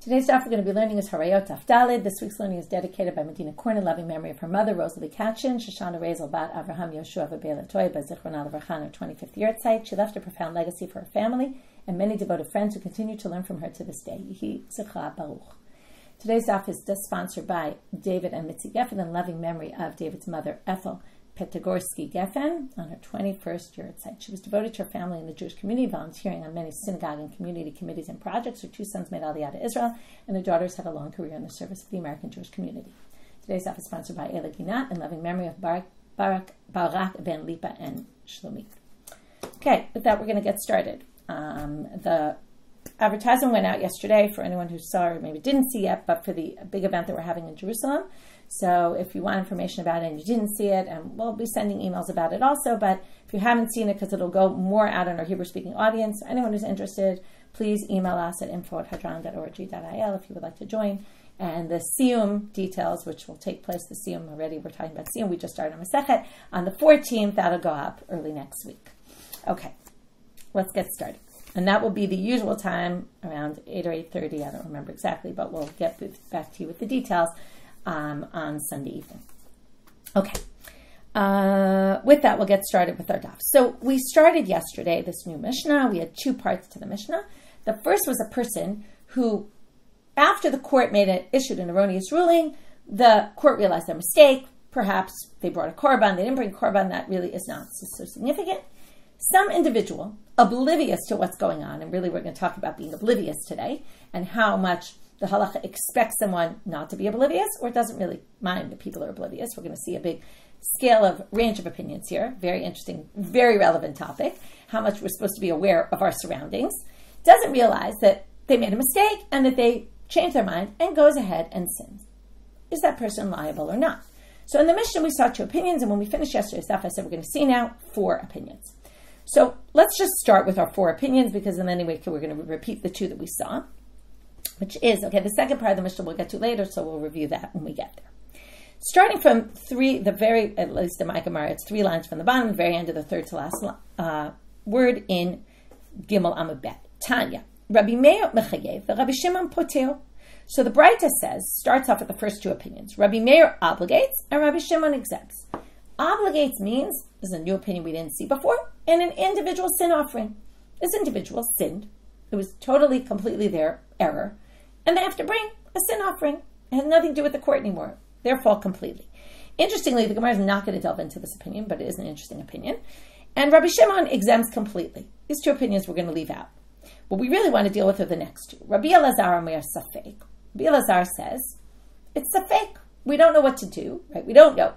Today's daf we're going to be learning is Horayot daf Daled. This week's learning is dedicated by Medinah Korn in loving memory of her mother, Rosalie Katchen, Shoshana Raizl, bat Avraham Yehoshua, ve-Baila, Toibe, zichra, her 25th yahrzeit. She left a profound legacy for her family and many devoted friends who continue to learn from her to this day. Yehi, zichra, baruch. Today's daf is just sponsored by David and Mitzi Geffen in loving memory of David's mother, Ethel Petagorsky Geffen, on her 21st yahrzeit. She was devoted to her family and the Jewish community, volunteering on many synagogue and community committees and projects. Her two sons made Aliyah to Israel, and her daughters had a long career in the service of the American Jewish community. Today's daf is sponsored by Ela Ginat in loving memory of Barak Ben Lipa and Shlomi. Okay, with that, we're going to get started. The advertisement went out yesterday for anyone who saw or maybe didn't see yet, but for the big event that we're having in Jerusalem. So if you want information about it and you didn't see it, and we'll be sending emails about it also, but if you haven't seen it, because it'll go more out in our Hebrew-speaking audience, anyone who's interested, please email us at info@hadran.org.il if you would like to join. And the Siyum details, which will take place, the Siyum already, we're talking about Siyum, we just started on Masechet, on the 14th, that'll go up early next week. Okay, let's get started. And that will be the usual time, around 8 or 8:30, I don't remember exactly, but we'll get back to you with the details on Sunday evening. Okay. With that, we'll get started with our daf. So we started yesterday this new Msihna. We had two parts to the Msihna. The first was a person who, after the court issued an erroneous ruling, the court realized their mistake. Perhaps they brought a korban. They didn't bring a korban. That really is not so significant. Some individual, oblivious to what's going on, and really we're going to talk about being oblivious today, and how much the halacha expects someone not to be oblivious, or doesn't really mind that people are oblivious. We're going to see a big scale of range of opinions here. Very interesting, very relevant topic. How much we're supposed to be aware of our surroundings. Doesn't realize that they made a mistake and that they changed their mind and goes ahead and sins. Is that person liable or not? So in the Msihna we saw two opinions, and when we finished yesterday's stuff, I said we're going to see now 4 opinions. So let's just start with our 4 opinions, because then anyway we're going to repeat the 2 that we saw. Which is, okay, the second part of the Msihna we'll get to later, so we'll review that when we get there. Starting from at least in my Gemara, it's 3 lines from the bottom, the very end of the third to last word in Gimel Amud Bet. Tanya, Rabbi Meir mechayev, Rabbi Shimon poteo. So the braita starts off with the first 2 opinions. Rabbi Meir obligates, and Rabbi Shimon exempts. Obligates means, this is a new opinion we didn't see before, in an individual sin offering. This individual sinned. It was totally, completely their error. And they have to bring a sin offering. It has nothing to do with the court anymore. Their fault completely. Interestingly, the Gemara is not going to delve into this opinion, but it is an interesting opinion. And Rabbi Shimon exempts completely. These 2 opinions we're going to leave out. What we really want to deal with are the next 2. Rabbi Elazar and Sumchus. Rabbi Elazar says, it's safek. We don't know what to do. Right? We don't know.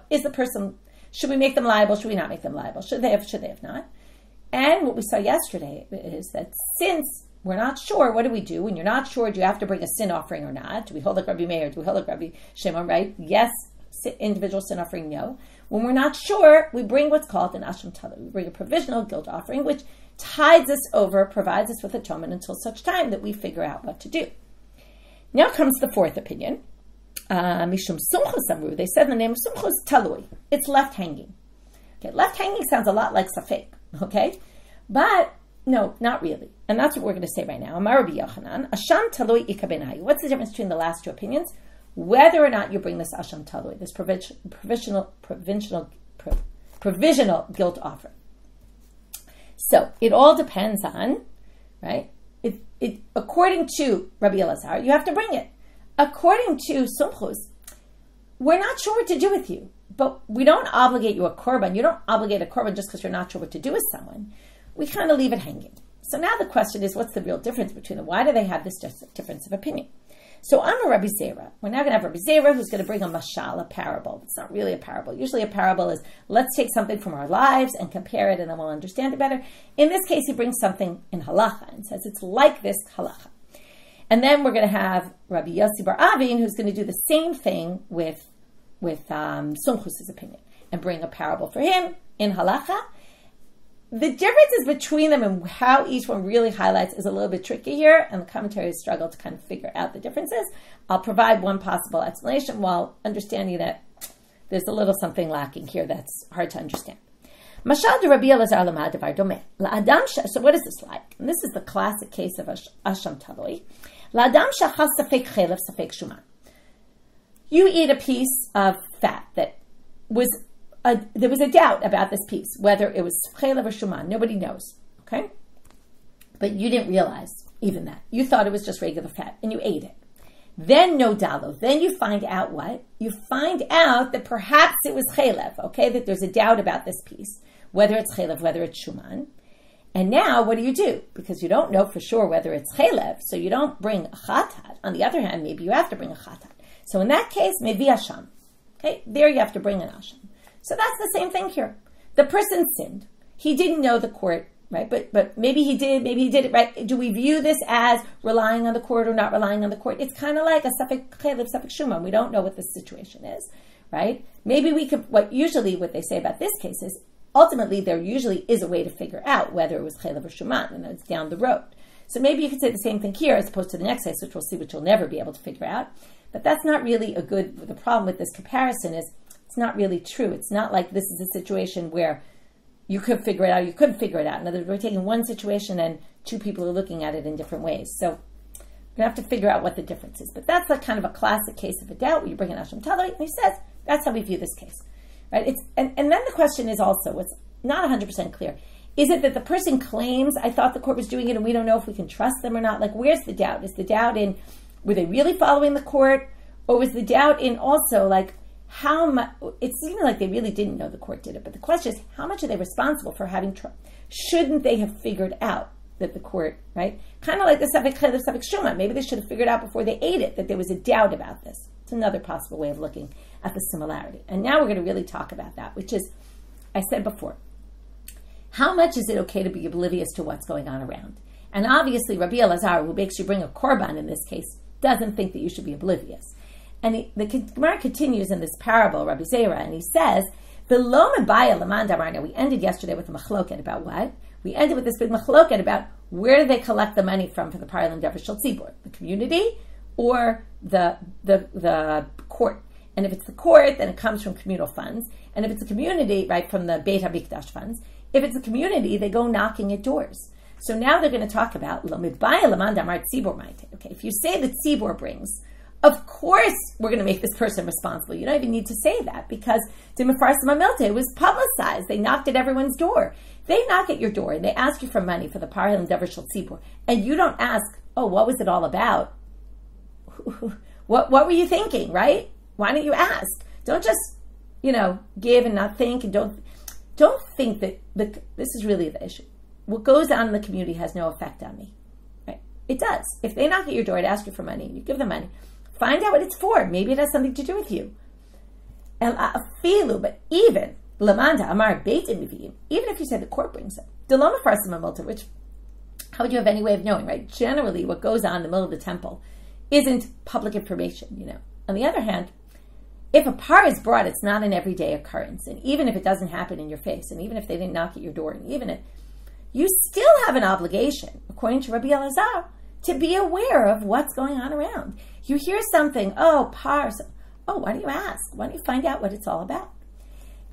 Should we make them liable? Should we not make them liable? Should they have not? And what we saw yesterday is that since we're not sure, what do we do? When you're not sure, do you have to bring a sin offering or not? Do we hold like Rabbi Meir? Do we hold like Rabbi Shimon, right? Yes, individual sin offering, no. When we're not sure, we bring what's called an asham talui. We bring a provisional guilt offering, which tides us over, provides us with atonement until such time that we figure out what to do. Now comes the 4th opinion. Mishum Sumchus amru. They said in the name of Sumchus, talui. It's left hanging. Okay, left hanging sounds a lot like safek, okay? But no, not really. And that's what we're going to say right now. Amar Rabbi Yochanan, Asham talui ika benayu. What's the difference between the last 2 opinions? Whether or not you bring this Asham talui, this provisional guilt offering. So it all depends on, right? According to Rabbi Elazar, you have to bring it. According to Sumchus, we're not sure what to do with you, but we don't obligate you a korban. You don't obligate a korban just because you're not sure what to do with someone. We kind of leave it hanging. So now the question is, what's the real difference between them? Why do they have this difference of opinion? So I'm a Rabbi Zeira. We're now going to have Rabbi Zeira who's going to bring a mashal, a parable. It's not really a parable. Usually a parable is, let's take something from our lives and compare it and then we'll understand it better. In this case, he brings something in halacha and says it's like this halacha. And then we're going to have Rabbi Yossi bar Avin who's going to do the same thing with Sumchus' opinion and bring a parable for him in halacha. The differences between them and how each one really highlights is a little bit tricky here, and the commentaries struggle to kind of figure out the differences. I'll provide one possible explanation while understanding that there's a little something lacking here that's hard to understand. Mashal de Rabbi Elazar lamad devar domeh. So what is this like? And this is the classic case of Asham talui. L'adam shachal safek chelev safek shuman. You eat a piece of fat that there was a doubt about this piece, whether it was chelev or shuman. Nobody knows, okay? But you didn't realize even that. You thought it was just regular fat, and you ate it. Then no dalo. Then you find out what? You find out that perhaps it was chelev, okay? That there's a doubt about this piece, whether it's chelev, whether it's shuman. And now, what do? Because you don't know for sure whether it's chelev, so you don't bring a chatat. On the other hand, maybe you have to bring a chatat. So in that case, mevi asham. Okay, there you have to bring an asham. So that's the same thing here. The person sinned. He didn't know the court, right? But maybe he did it, right? Do we view this as relying on the court or not relying on the court? It's kind of like a safek chelev, safek shuman. We don't know what the situation is, right? Maybe we could, what they say about this case is, ultimately, there usually is a way to figure out whether it was chelev or shuman, and it's down the road. So maybe you could say the same thing here as opposed to the next case, which we'll see, which you'll never be able to figure out. But that's not really the problem with this comparison is it's not really true. It's not like this is a situation where you could figure it out, you couldn't figure it out. In other words, we're taking one situation and two people are looking at it in different ways. So we're going to have to figure out what the difference is. But that's like kind of a classic case of a doubt where you bring an Asham Taloi, and he says, that's how we view this case. Right? And then the question is also, what's not 100% clear, is it that the person claims, I thought the court was doing it and we don't know if we can trust them or not? Like, where's the doubt? Is the doubt in, were they really following the court? Or was the doubt in also, like, how much, it seemed like they really didn't know the court did it, but the question is, how much are they responsible for having shouldn't they have figured out that the court, right? Kind of like the safek chelev, safek shuman. Maybe they should have figured out before they ate it that there was a doubt about this. It's another possible way of looking at the similarity. And now we're going to really talk about that, which is, I said before, how much is it okay to be oblivious to what's going on around? And obviously, Rabbi Elazar, who makes you bring a korban in this case, doesn't think that you should be oblivious. And the Gemara continues in this parable, Rabbi Zeira, and he says, we ended yesterday with a machloket about what? We ended with this big machloket about where do they collect the money from for the Paralel Davar Shel Tzibur, the community or the court. And if it's the court, then it comes from communal funds. And if it's a community, right, from the Beit HaMikdash funds. If it's a community, they go knocking at doors. So now they're going to talk about, okay, if you say that Tzibur brings, of course we're going to make this person responsible. You don't even need to say that because it was publicized. They knocked at everyone's door. They knock at your door and they ask you for money for the Paralel Davar Shel Tzibur. And you don't ask, oh, what was it all about? What were you thinking, right? Why don't you ask? Don't just, give and not think, and don't think that this is really the issue. What goes on in the community has no effect on me, right? It does. If they knock at your door to ask you for money, you give them money. Find out what it's for. Maybe it has something to do with you. And but even lamanda amar Beit Din, even if you say the court brings it, which how would you have any way of knowing, right? Generally, what goes on in the middle of the temple isn't public information, On the other hand, if a par is brought, it's not an everyday occurrence. And even if it doesn't happen in your face, and even if they didn't knock at your door, and even if, you still have an obligation, according to Rabbi Elazar, to be aware of what's going on around. You hear something, par, why don't you ask? Why don't you find out what it's all about?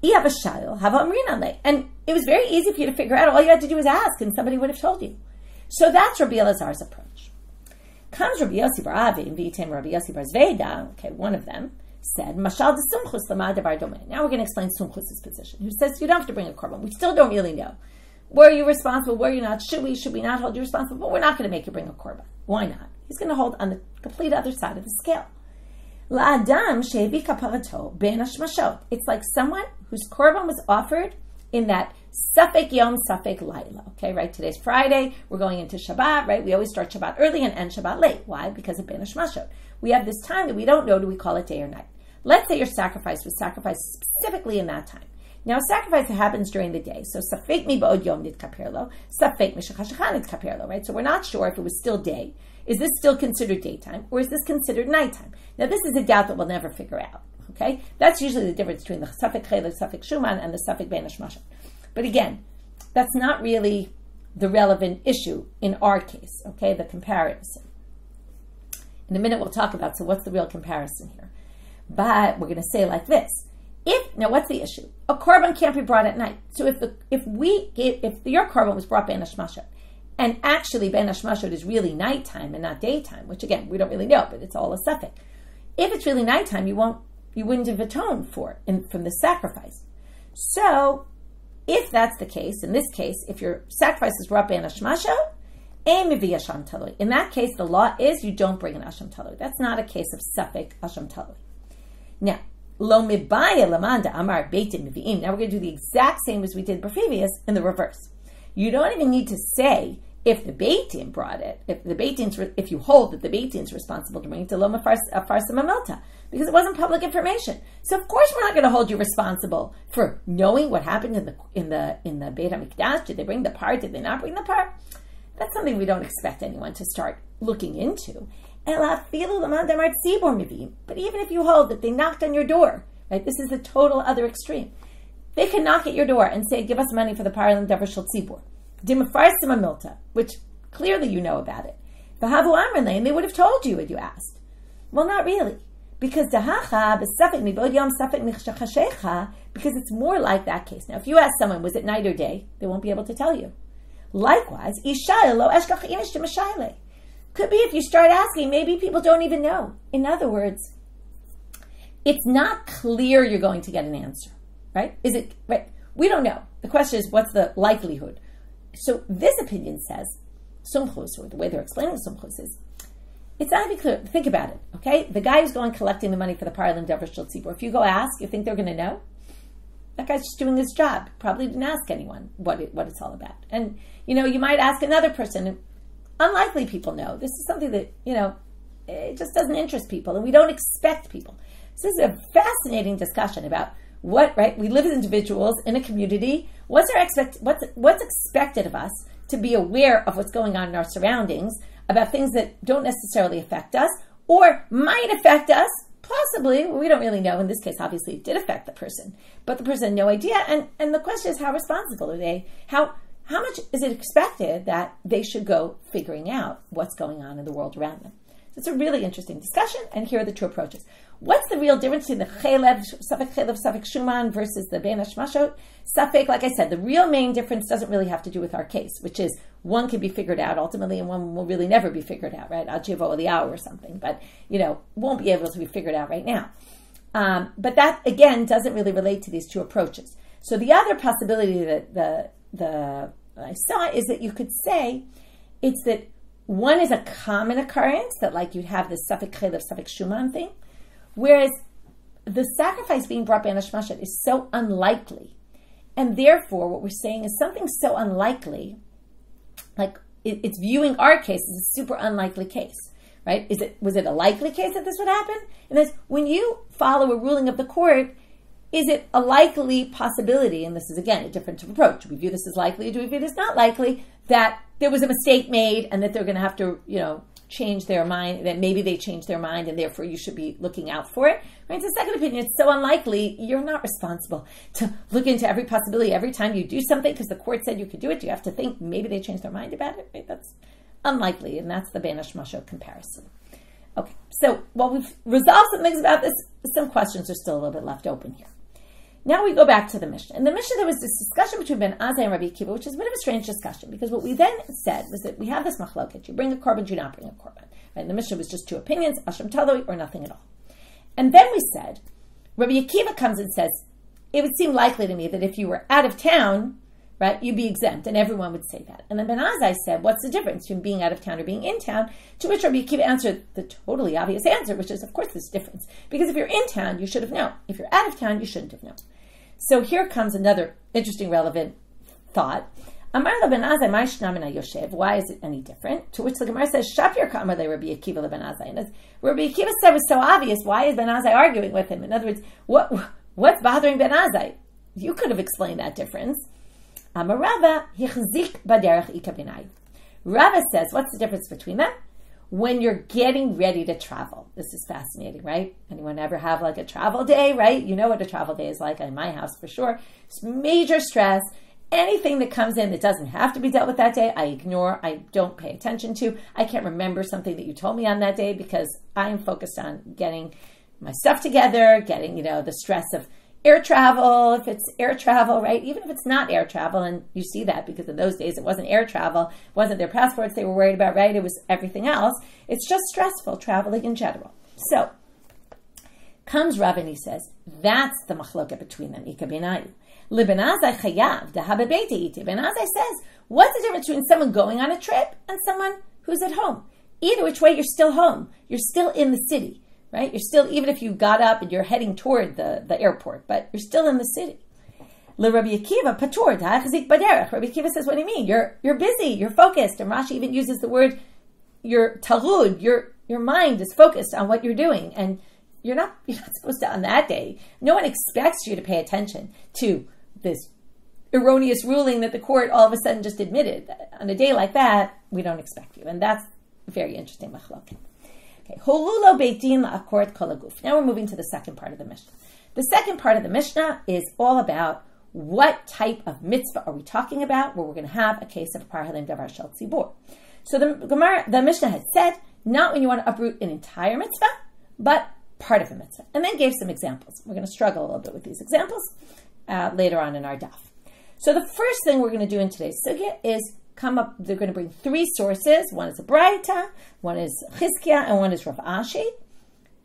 And it was very easy for you to figure out. All you had to do was ask, and somebody would have told you. So that's Rabbi Elazar's approach. Comes Rabbi Yossi bar Avin, Rabbi Yossi bar Zveida, okay, one of them, said, Mashal de Sumchus lama davar domeh. Now we're going to explain Sumchus' position, who says you don't have to bring a korban. We still don't really know. Were you responsible? Were you not? Should we not hold you responsible? But we're not going to make you bring a korban. Why not? He's going to hold on the complete other side of the scale. La'adam she'evi kaparato ben hashmashot. It's like someone whose korban was offered in that safek yom, safek laila. Okay, right? Today's Friday. We're going into Shabbat, right? We always start Shabbat early and end Shabbat late. Why? Because of ben hashmashot. We have this time that we don't know. Do we call it day or night? Let's say your sacrifice was sacrificed specifically in that time. Now, a sacrifice happens during the day. So, safek mi ba'od yom nitkaperlo, safek mishachashachan nitkaperlo, right? So, we're not sure if it was still day. Is this still considered daytime, or is this considered nighttime? Now, this is a doubt that we'll never figure out, okay? That's usually the difference between the safek chelev, safek shuman, and the safek ben hashmashot. But again, that's not really the relevant issue in our case, okay, the comparison. In a minute, we'll talk about, so what's the real comparison here? But we're going to say like this. Now, what's the issue? A korban can't be brought at night. So if your korban was brought ben hashmashot, and actually ben hashmashot is really nighttime and not daytime, which again, we don't really know, but it's all a suffix. If it's really nighttime, you wouldn't have atoned for it from the sacrifice. So, if that's the case, in this case, if your sacrifices were up ben hashmashot, in that case, the law is you don't bring an asham talui. That's not a case of suffix asham talui. Now, lo mibaya lamanda amar Beit Din mivi'im. Now we're going to do the exact same as we did previous in the reverse. You don't even need to say if the Beit Din brought it, if you hold that the Beit Din is responsible to bring it to lo farsa mamilta, because it wasn't public information. So of course we're not going to hold you responsible for knowing what happened in the Beit HaMikdash. Did they bring the part? Did they not bring the part? That's something we don't expect anyone to start looking into. But even if you hold that they knocked on your door, right? This is the total other extreme. They can knock at your door and say, "Give us money for the parlin davar shel tzibur," which clearly you know about it. And they would have told you what you asked. Well, not really, because it's more like that case. Now, if you ask someone, "Was it night or day?" they won't be able to tell you. Likewise, could be if you start asking, maybe people don't even know. In other words, it's not clear you're going to get an answer, right? Is it, right? We don't know. The question is, what's the likelihood? So this opinion says, Sumchus, or the way they're explaining Sumchus is, it's not even clear. Think about it, okay? The guy who's going collecting the money for the parlin davar shel tzibur, if you go ask, you think they're going to know? That guy's just doing his job. Probably didn't ask anyone what it's all about. And, you might ask another person. Unlikely people know. This is something that, it just doesn't interest people, and we don't expect people. So this is a fascinating discussion about what, right? We live as individuals in a community. What's expected of us to be aware of what's going on in our surroundings, about things that don't necessarily affect us, or might affect us. Possibly, we don't really know. In this case, obviously, it did affect the person, but the person had no idea. And the question is, how responsible are they? How much is it expected that they should go figuring out what's going on in the world around them? So it's a really interesting discussion, and here are the two approaches. What's the real difference between the chelev, suffix chelev, suffix shuman versus the ben hashmashot? Suffix, like I said, the real main difference doesn't really have to do with our case, which is one can be figured out ultimately, and one will really never be figured out, right? Al Jivo the hour or something, but won't be able to be figured out right now. But that again doesn't really relate to these two approaches. So the other possibility that I saw is that you could say it's that one is a common occurrence, that like you'd have this suffix chelev, suffix shuman thing, whereas the sacrifice being brought ben hashmashot is so unlikely. And therefore, what we're saying is something so unlikely, like it's viewing our case as a super unlikely case, right? Was it a likely case that this would happen? And that's when you follow a ruling of the court, is it a likely possibility, and this is again a different approach, do we view this as likely or do we view this not likely, that there was a mistake made and that they're going to have to, change their mind, that maybe they changed their mind and therefore you should be looking out for it. Right? So second opinion, it's so unlikely, you're not responsible to look into every possibility every time you do something because the court said you could do it. You have to think maybe they changed their mind about it. Right? That's unlikely, and that's the ben hashmashot comparison. Okay, so while we've resolved some things about this, some questions are still a little bit left open here. Now we go back to the Mishnah. In the Mishnah, there was this discussion between Ben Azai and Rabbi Akiva, which is a bit of a strange discussion, because what we then said was that we have this machloket. You bring a korban, do you not bring a korban? Right? And the Mishnah was just two opinions, Asham Talui or nothing at all. And then we said, Rabbi Akiva comes and says, it would seem likely to me that if you were out of town, right, you'd be exempt, and everyone would say that. And then Ben Azai said, what's the difference between being out of town or being in town? To which Rabbi Akiva answered the totally obvious answer, which is, of course, there's a difference. Because if you're in town, you should have known. If you're out of town, you shouldn't have known. So here comes another interesting, relevant thought. Amar le Ben Azai, my shnamina yoshev. Why is it any different? To which the Gemara says, Shapir ka'amar le Rabbi Akiva le Ben Azai. And as Rabbi Akiva said was so obvious, why is Ben Azai arguing with him? In other words, what's bothering Ben Azai? You could have explained that difference. Amar Rava, hichzik baderech ikabinai. Rava says, what's the difference between them? When you're getting ready to travel. This is fascinating, right? Anyone ever have like a travel day, right? You know what a travel day is like in my house for sure. It's major stress. Anything that comes in that doesn't have to be dealt with that day, I ignore, I don't pay attention to. I can't remember something that you told me on that day because I am focused on getting my stuff together, getting, the stress of air travel, if it's air travel, right? Even if it's not air travel, and you see that because in those days it wasn't air travel, it wasn't their passports they were worried about, right? It was everything else. It's just stressful traveling in general. So, comes Rav and he says, that's the machloket between them. Ben Azai says, what's the difference between someone going on a trip and someone who's at home? Either which way, you're still home. You're still in the city, right? You're still, even if you got up and you're heading toward the airport, but you're still in the city. Rabbi Akiva, patur, Rabbi Akiva says, what do you mean? You're busy, you're focused. And Rashi even uses the word, you're talud, your mind is focused on what you're doing. And you're not supposed to on that day. No one expects you to pay attention to this erroneous ruling that the court all of a sudden just admitted. On a day like that, we don't expect you. And that's very interesting. Okay. Holulo Beit Din la'akort kol haguf. Now we're moving to the second part of the Mishnah. The second part of the Mishnah is all about what type of mitzvah are we talking about, where we're going to have a case of parhalim davar shel tzibur. So the Mishnah had said, not when you want to uproot an entire mitzvah, but part of a mitzvah. And then gave some examples. We're going to struggle a little bit with these examples later on in our daf. So the first thing we're going to do in today's sugya is they're going to bring three sources. One is a braita, one is Chizkiah, and one is Rav Ashi.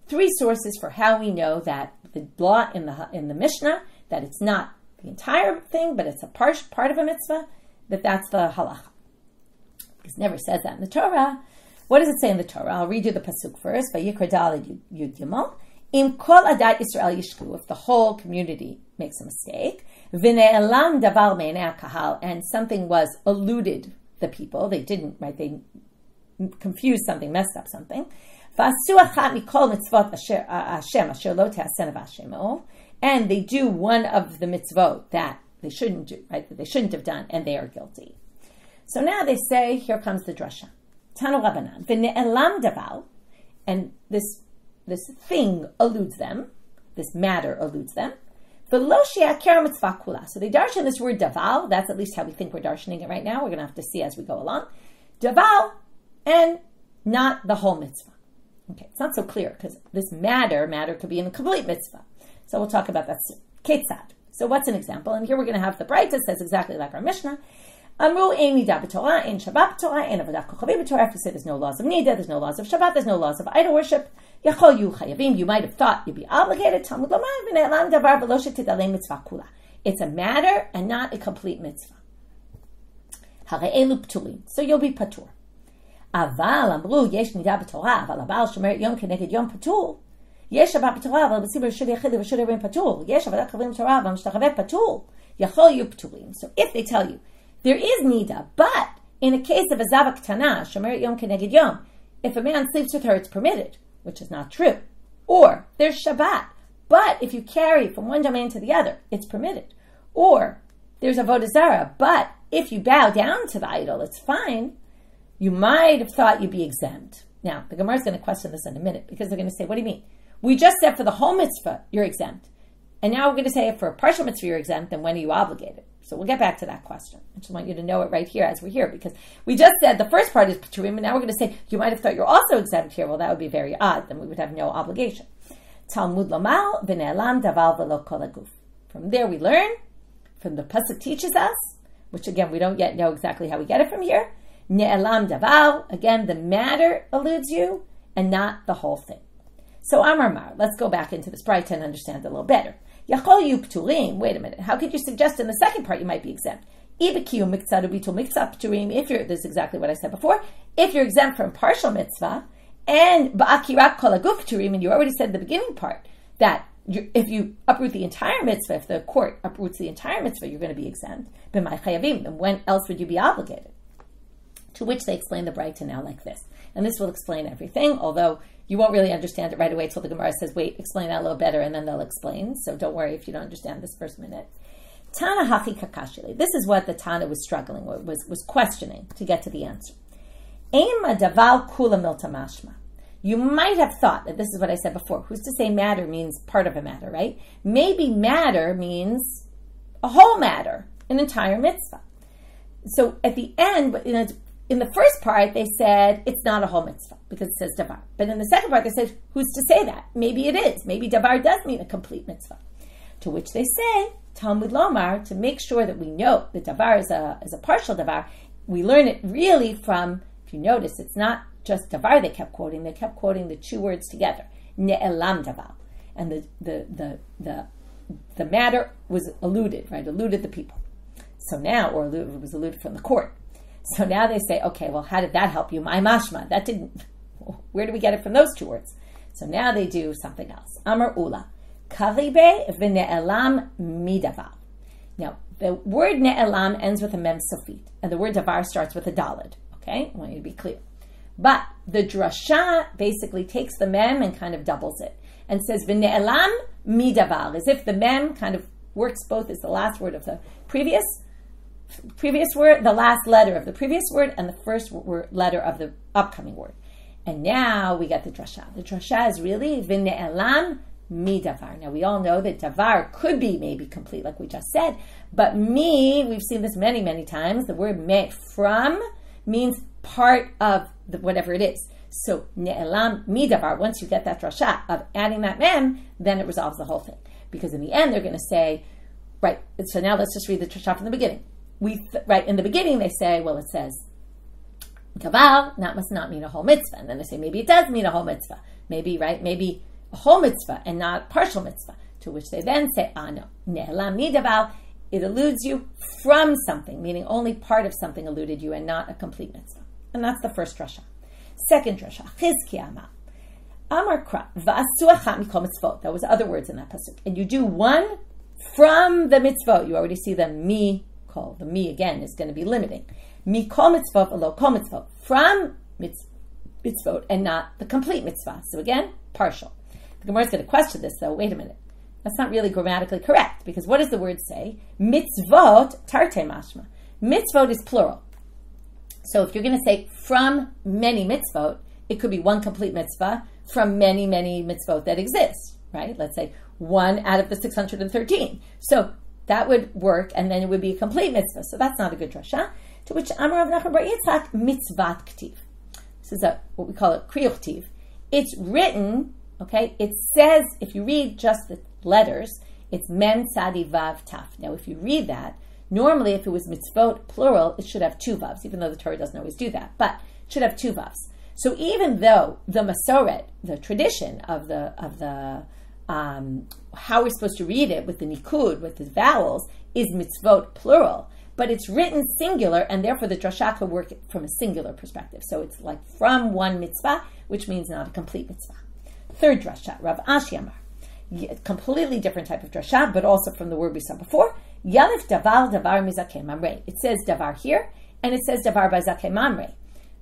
Three sources for how we know that the law in the Mishnah, that it's not the entire thing, but it's a part of a mitzvah, that's the halacha. It never says that in the Torah. What does it say in the Torah? I'll read you the pasuk first. Vayikra Daled Yud Gimel. Im kol adat Yisrael yishku. If the whole community makes a mistake, v'ne'elam davar me'nei kahal, and something was eluded the people. They didn't, right? They confused something, messed up something. V'asu achat mikol mitzvot Hashem asher lo te'asen v'Hashemo, and they do one of the mitzvot that they shouldn't do, right? That they shouldn't have done, and they are guilty. So now they say, here comes the drasha. Tanu Rabbanan, v'ne'elam davar, and this thing eludes them, this matter eludes them. V'lo she'akar mitzvah kula. So they darshan this word davar, that's at least how we think we're darshaning it right now. We're going to have to see as we go along. Davar, and not the whole mitzvah. Okay, it's not so clear, because this matter could be in the complete mitzvah. So we'll talk about that soon. Ketzad. So what's an example? And here we're going to have the braita says exactly like our Mishnah. Amru ein nida b'Torah, ein Shabbat b'Torah, ein avodat kochavim b'Torah. If we say there's no laws of nida, there's no laws of Shabbat, there's no laws of idol worship, yachol yu chayavim, you might have thought you'd be obligated. Talmud lomar v'ne'elam davar v'lo shetidalei mitzvah kula. It's a matter and not a complete mitzvah. Harei elu p'turim, so you'll be patur. Aval amru yesh nida b'Torah, aval abal shomer yom keneged yom patur. Yesh Shabbat b'Torah, aval b'tzibur shel yachid v'shel yerim patur. Yesh avodat kochavim b'Torah, aval mishtachaveh patur. Yachol yu p'turim. So if they tell you there is nida, but in a case of a zava ktana, shomer yom keneged yom, if a man sleeps with her, it's permitted, which is not true. Or there's Shabbat, but if you carry from one domain to the other, it's permitted. Or there's avodah zara, but if you bow down to the idol, it's fine. You might have thought you'd be exempt. Now, the Gemara is going to question this in a minute, because they're going to say, what do you mean? We just said for the whole mitzvah, you're exempt. And now we're going to say if for a partial mitzvah you're exempt, then when are you obligated? So we'll get back to that question. I just want you to know it right here as we're here, because we just said the first part is paturim, and now we're going to say you might have thought you're also exempt here. Well, that would be very odd. Then we would have no obligation. Talmud lomal v'ne'elam davar v'lo kol haguf. From there we learn, from the pasuk teaches us, which again we don't yet know exactly how we get it from here. Ne'elam davar, again the matter eludes you, and not the whole thing. So Amar Mar, let's go back into this braita and understand it a little better. Yachol yu p'turim. Wait a minute. How could you suggest in the second part you might be exempt? Ibikiyu miktzad ubitul miktzad p'turim. This is exactly what I said before. If you're exempt from partial mitzvah, and ba'akirat kol haguf p'turim, and you already said the beginning part that if you uproot the entire mitzvah, if the court uproots the entire mitzvah, you're going to be exempt. B'may chayavim. Then when else would you be obligated? To which they explain the braita now like this, and this will explain everything. Although you won't really understand it right away until the Gemara says, wait, explain that a little better, and then they'll explain. So don't worry if you don't understand this first minute. Tana hachi kakashili. This is what the Tana was struggling with, was questioning to get to the answer. Ema daval kula milta mashma. You might have thought that this is what I said before. Who's to say matter means part of a matter, right? Maybe matter means a whole matter, an entire mitzvah. So at the end, in the first part, they said it's not a whole mitzvah because it says davar. But in the second part, they said, who's to say that? Maybe it is. Maybe davar does mean a complete mitzvah. To which they say, Talmud Lomar, to make sure that we know that davar is a partial davar, we learn it really from, if you notice, it's not just davar they kept quoting the two words together, ne'elam davar. And the matter was eluded, right? Eluded the people. So now, or it was eluded from the court. So now they say, okay, well, how did that help you? My mashma, that didn't, where do we get it from those two words? So now they do something else. Amar ula, karibe v'ne'elam midavar. Now, the word ne'elam ends with a mem sofit, and the word davar starts with a daled. Okay, I want you to be clear. But the drasha basically takes the mem and kind of doubles it, and says v'ne'elam midavar, as if the mem kind of works both as the last word of the previous word, the last letter of the previous word, and the first letter of the upcoming word. And now we get the drasha. The drasha is really v'ne'elam mi-davar. Now we all know that davar could be maybe complete, like we just said, but we've seen this many, many times. The word me, from, means part of whatever it is. So ne'elam mi-davar, once you get that drasha of adding that mem, then it resolves the whole thing. Because in the end, they're going to say, right, so now let's just read the drasha from the beginning. Right, in the beginning they say, well, it says, davar, that must not mean a whole mitzvah. And then they say, maybe it does mean a whole mitzvah. Maybe a whole mitzvah and not partial mitzvah. To which they then say, no, ne'elam midavar, it eludes you from something, meaning only part of something eluded you and not a complete mitzvah. And that's the first drasha. Second drasha, chizki amar. Amar kra, v'asu achat mikol mitzvot. There was other words in that pasuk. And you do one from the mitzvot. You already see the mi-kol. The mi, again, is going to be limiting. Mikol mitzvot, alo kol mitzvot. From mitzvot and not the complete mitzvah. So again, partial. The Gemara is going to question this, though. Wait a minute. That's not really grammatically correct, because what does the word say? Mitzvot, tarte mashma. Mitzvot is plural. So if you're going to say from many mitzvot, it could be one complete mitzvah from many, many mitzvot that exist, right? Let's say one out of the 613. So that would work, and then it would be a complete mitzvah. So that's not a good drasha. To which Amar Rav Nachman bar Yitzchak, mitzvat ktiv. This is what we call a kriyuch ktiv. It's written, okay, it says, if you read just the letters, it's mem tzadi vav taf. Now, if you read that, normally if it was mitzvot plural, it should have two vavs, even though the Torah doesn't always do that, but it should have two vavs. So even though the masoret, the tradition of the how we're supposed to read it with the nikud, with the vowels, is mitzvot plural, but it's written singular, and therefore the drasha could work from a singular perspective. So it's like from one mitzvah, which means not a complete mitzvah. Third drasha, Rav Ashi Amar. Completely different type of drasha, but also from the word we saw before. Yalif davar mizakeh mamrei. It says davar here, and it says davar bazakeh mamrei.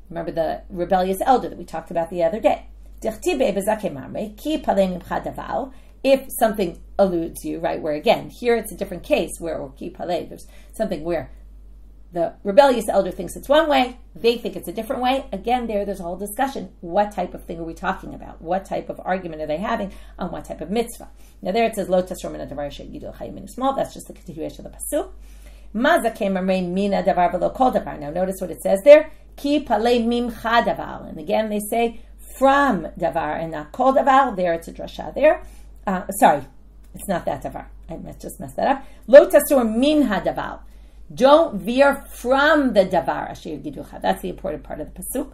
Remember the rebellious elder that we talked about the other day. Dichtibe bazakeh mamrei ki palei mimcha davar. If something eludes you, right? Where again, here it's a different case where or ki palei. There's something where the rebellious elder thinks it's one way, they think it's a different way. Again, there's a whole discussion. What type of thing are we talking about? What type of argument are they having on what type of mitzvah? Now there it says, Lo tasor min hadavar she'yidul chayim min small. That's just the continuation of the pasuk. Ma zakeh mamrei mina davar v'lo kol davar. Now notice what it says there. Ki palei mimcha davar. And again they say from davar and not kol davar. There it's a drasha there. Sorry, it's not that davar. I just messed that up. Lo tasor min hadavar. Don't veer from the davar asher giducha. That's the important part of the pasuk.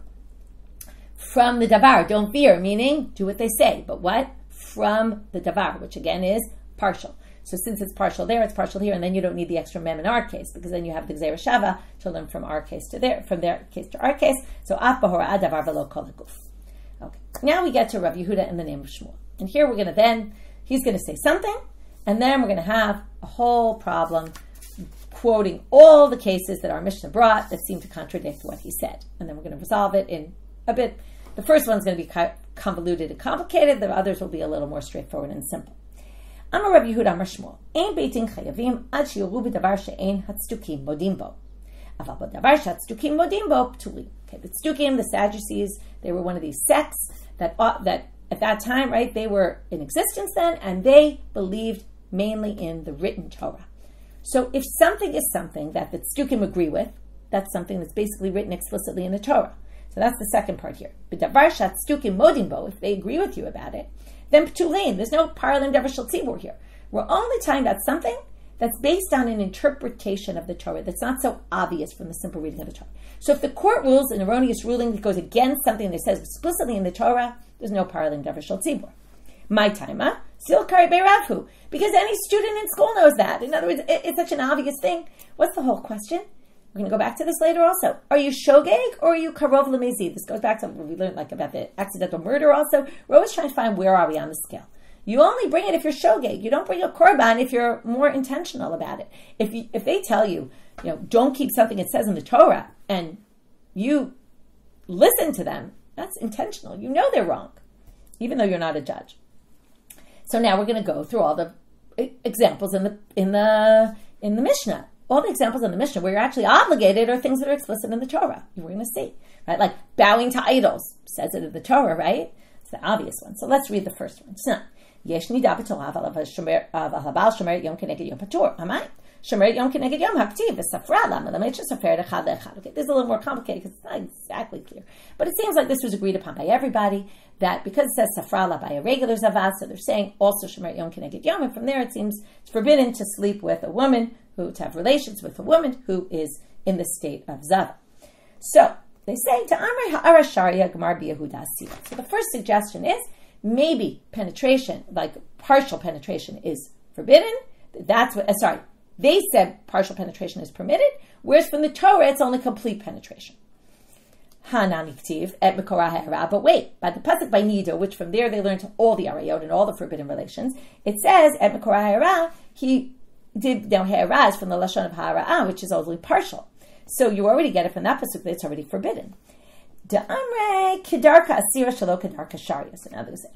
From the davar, don't veer, meaning do what they say. But what? From the davar, which again is partial. So since it's partial there, it's partial here, and then you don't need the extra mem in our case, because then you have the Zeira shava to learn from our case to from their case to our case. So af bahora davar v'lo kol haguf. Okay. Now we get to Rav Yehuda in the name of Shmuel, and here he's going to say something, and then we're going to have a whole problem quoting all the cases that our Mishnah brought that seem to contradict what he said. And then we're going to resolve it in a bit. The first one's going to be convoluted and complicated. The others will be a little more straightforward and simple. Amar Rabbi Yehuda Amar Shmuel, Ein Beit Din chayavim ad shiyoru b'davar she'ein hatzdukim modim bo. Aval b'davar she'hatzdukim modim bo p'turim. Okay, the tzdukim, the Sadducees, they were one of these sects that at that time, right, they were in existence then, and they believed mainly in the written Torah. So if something is something that the tzdukim agree with, that's something that's basically written explicitly in the Torah. So that's the second part here. B'davar she'hatzdukim modim bo, if they agree with you about it, then p'tulim, there's no paralim davar shel tzibur here. We're only talking about something that's based on an interpretation of the Torah that's not so obvious from the simple reading of the Torah. So if the court rules an erroneous ruling that goes against something that says explicitly in the Torah, there's no parling davar shel tzibur. My timer, still kari beiravu, because any student in school knows that. In other words, it's such an obvious thing. What's the whole question? We're going to go back to this later also. Are you shogeg or are you karov lemezi? This goes back to what we learned about the accidental murder also. We're always trying to find where are we on the scale. You only bring it if you're shogeg. You don't bring a korban if you're more intentional about it. If they tell you, don't keep something it says in the Torah, and you listen to them, that's intentional. You know they're wrong, even though you're not a judge. So now we're going to go through all the examples in the Msihna. All the examples in the Msihna where you're actually obligated are things that are explicit in the Torah. We're going to see, right? Like bowing to idols says it in the Torah, right? It's the obvious one. So let's read the first one. Yesh nida b'Torah v'halabal shomer yom keneged yom patur. Amai. Shomer yom keneged yom haktiv v'safra lama l'meit shesafer echad le'echad. Okay, this is a little more complicated because it's not exactly clear. But it seems like this was agreed upon by everybody, that because it says safra la by a regular zavah, so they're saying also shomer yom keneged yom, and from there it seems it's forbidden to sleep with a woman, to have relations with a woman who is in the state of zava. So they say to Amrei ha'ara sharia gemar b'Yehuda asira. So the first suggestion is maybe penetration, like partial penetration, is forbidden. That's what. They said partial penetration is permitted, whereas from the Torah it's only complete penetration. Hananiktiv et mikora ha'ara. But wait, by the pasuk by Nido, which from there they learned all the arayot and all the forbidden relations, it says et mikora ha'ara. He did now ha'ara is from the lashon of ha'ara, which is only partial. So you already get it from that pasuk that it's already forbidden. Da'amre kedarka asira shelo kedarka sharia. So now they say,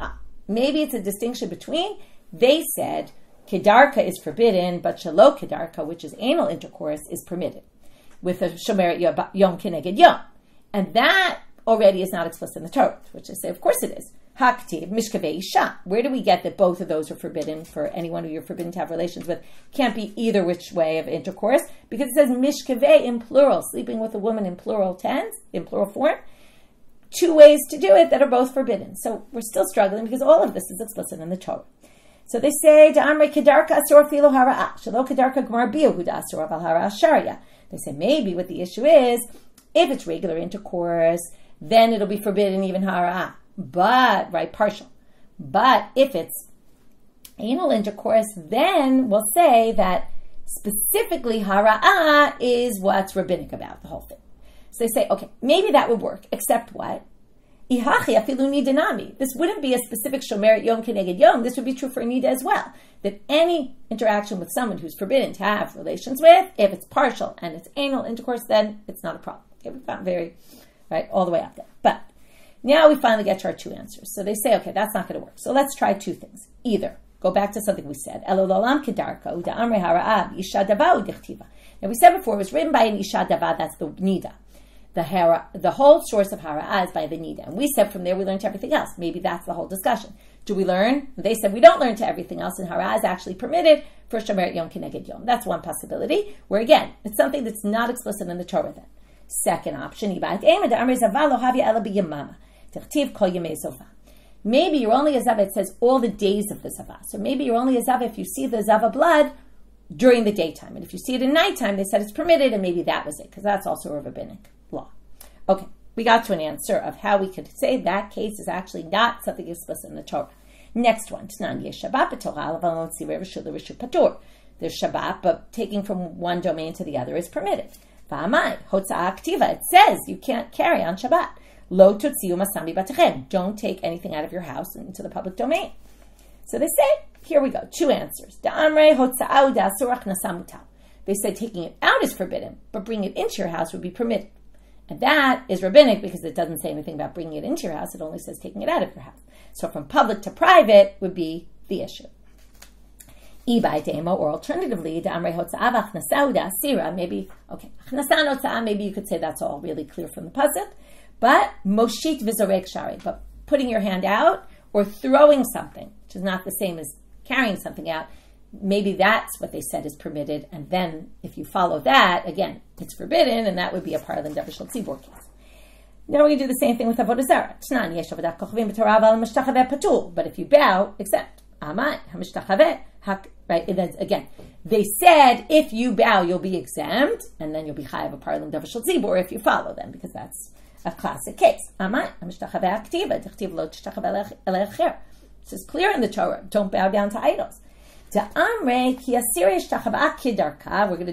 maybe it's a distinction between, they said kedarka is forbidden, but shelo kedarka, which is anal intercourse, is permitted with a shomer yom keneged yom. And that already is not explicit in the Torah, which I say, of course it is. Haktiv, mishkavei isha. Where do we get that both of those are forbidden for anyone who you're forbidden to have relations with? Can't be either which way of intercourse, because it says mishkavei in plural, sleeping with a woman in plural tense, in plural form. Two ways to do it that are both forbidden. So we're still struggling because all of this is explicit in the Torah. So they say, Da'amre kedarka asur filo hara'a, shelo kedarka gmar b'Yehuda asur aval hara'a sharia. They say maybe what the issue is, if it's regular intercourse, then it'll be forbidden even hara'a. But, right, partial. But if it's anal intercourse, then we'll say that specifically hara'a is what's rabbinic about the whole thing. So they say, okay, maybe that would work, except what? Ihachi afilu nidanami. This wouldn't be a specific shomer yom keneged yom. This would be true for nida as well. That any interaction with someone who's forbidden to have relations with, if it's partial and it's anal intercourse, then it's not a problem. Okay, we've gotten very, right, all the way up there. But now we finally get to our two answers. So they say, okay, that's not going to work. So let's try two things. Either go back to something we said. Elul olam kedarka uda amre hara'ah isha dava udichtiva. Now we said before it was written by an isha dava. That's the nida. The whole source of hara'ah is by the nida. And we said from there we learned to everything else. Maybe that's the whole discussion. Do we learn? They said we don't learn to everything else, and hara'ah is actually permitted for shomer yom keneged yom. That's one possibility, where again, it's something that's not explicit in the Torah then. Second option, maybe you're only a zava, it says all the days of the zava. So maybe you're only a zava if you see the zava blood during the daytime. And if you see it at nighttime, they said it's permitted, and maybe that was it, because that's also a rabbinic law. Okay, we got to an answer of how we could say that case is actually not something explicit in the Torah. Next one, there's Shabbat, but taking from one domain to the other is permitted. It says you can't carry on Shabbat. Lo tutziu masami batechem. Don't take anything out of your house into the public domain. So they say, here we go, two answers. They said taking it out is forbidden, but bringing it into your house would be permitted. And that is rabbinic because it doesn't say anything about bringing it into your house. It only says taking it out of your house. So from public to private would be the issue. Or alternatively, maybe you could say that's all really clear from the pasuk. But moshit v'zorek shari, but putting your hand out or throwing something, which is not the same as carrying something out, maybe that's what they said is permitted. And then if you follow that, again, it's forbidden, and that would be a parling davar shel tzibur case. Now we're going to do the same thing with avodah zara. But if you bow, exempt. Right? Again, they said if you bow, you'll be exempt, and then you'll be chayav a parlim davar shel tzibur if you follow them, because that's a classic case. This is clear in the Torah. Don't bow down to idols. We're going to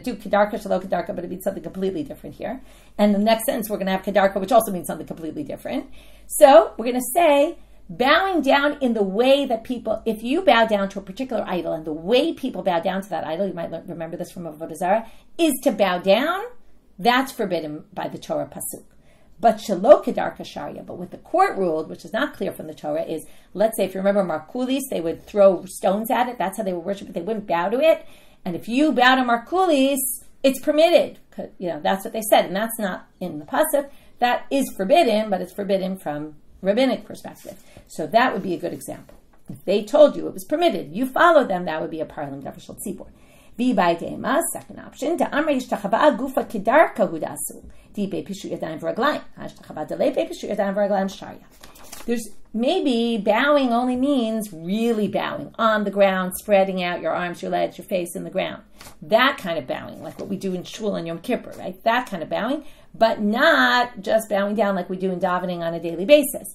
do kedarka shelo kedarka, but it means something completely different here. And the next sentence we're going to have kedarka, which also means something completely different. So we're going to say bowing down in the way that people, if you bow down to a particular idol, and the way people bow down to that idol, you might remember this from Avodah Zarah, is to bow down, that's forbidden by the Torah pasuk. But shelo kedarka sharia, but what the court ruled, which is not clear from the Torah, is, let's say, if you remember Markulis, they would throw stones at it, that's how they would worship it, they wouldn't bow to it, and if you bow to Markulis, it's permitted, that's what they said, and that's not in the pasuk. That is forbidden, but it's forbidden from rabbinic perspective. So that would be a good example. If they told you it was permitted, you followed them, that would be a parlim davar shel tzibur. ve-Baila, second option, there's maybe bowing only means really bowing on the ground, spreading out your arms, your legs, your face in the ground. That kind of bowing, like what we do in Shul and Yom Kippur, right? That kind of bowing, but not just bowing down like we do in davening on a daily basis.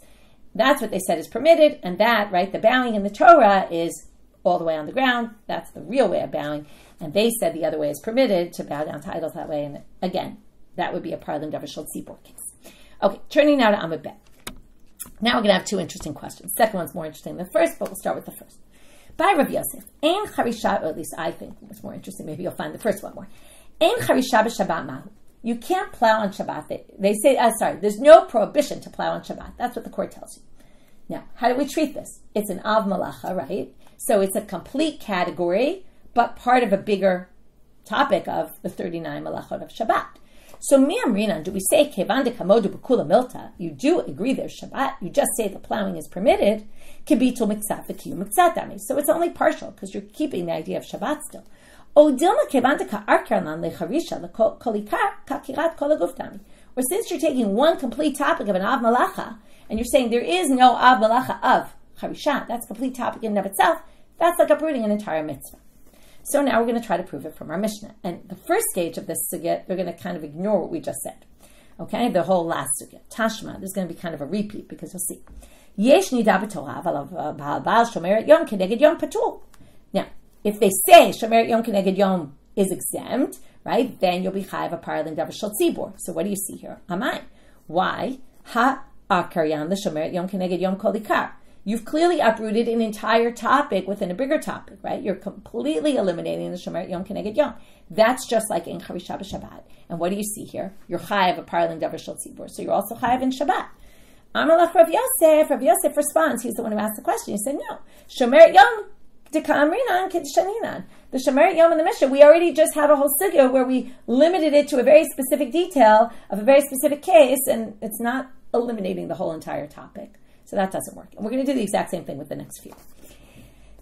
That's what they said is permitted, and that, right, the bowing in the Torah is all the way on the ground. That's the real way of bowing. And they said the other way is permitted, to bow down to idols that way. And again, that would be a parlim davar shel tzibur case. Okay, turning now to Amud Bet. Now we're going to have two interesting questions. Second one's more interesting than the first, but we'll start with the first. By Rabbi Yosef, ein charisha, or at least I think it's more interesting. Maybe you'll find the first one more. Ein charisha b'Shabbat mahu. You can't plow on Shabbat. They say, there's no prohibition to plow on Shabbat. That's what the court tells you. Now, how do we treat this? It's an av malacha, right? So it's a complete category, but part of a bigger topic of the 39 malachot of Shabbat. So mi'amrinan, do we say kevan de kamodu b'kula milta? You do agree there's Shabbat. You just say the plowing is permitted. Kibitul miksat v'kiyu miksat dami. So it's only partial because you're keeping the idea of Shabbat still. Or since you're taking one complete topic of an av malacha and you're saying there is no av malacha of charisha, that's a complete topic in and of itself, that's like uprooting an entire mitzvah. So now we're going to try to prove it from our Mishnah. And the first stage of this sugya, they're going to kind of ignore what we just said. Okay, the whole last sugya. Tashma, there's going to be kind of a repeat because you'll see. Yesh nida b'Torah v'al shomeret yom keneged yom patur. Now, if they say shomeret yom keneged yom is exempt, right, then you'll be chayav a parlim davar shel tzibur. So what do you see here? Amai. Why? Ha akaryan the shomeret yom keneged yom kol ikar. You've clearly uprooted an entire topic within a bigger topic, right? You're completely eliminating the Shomeret Yom Keneged Yom. That's just like in Charisha b'Shabbat. And what do you see here? You're chayav a parlim davar shel tzibur. So you're also chayav in Shabbat. Amalach Rav Yosef. Rav Yosef responds. He's the one who asked the question. He said, no. Shomeret Yom deka'amrinan kedishaninan. The Shomeret Yom in the Mishnah, we already just had a whole sugya where we limited it to a very specific detail of a very specific case, and it's not eliminating the whole entire topic. So that doesn't work. And we're going to do the exact same thing with the next few.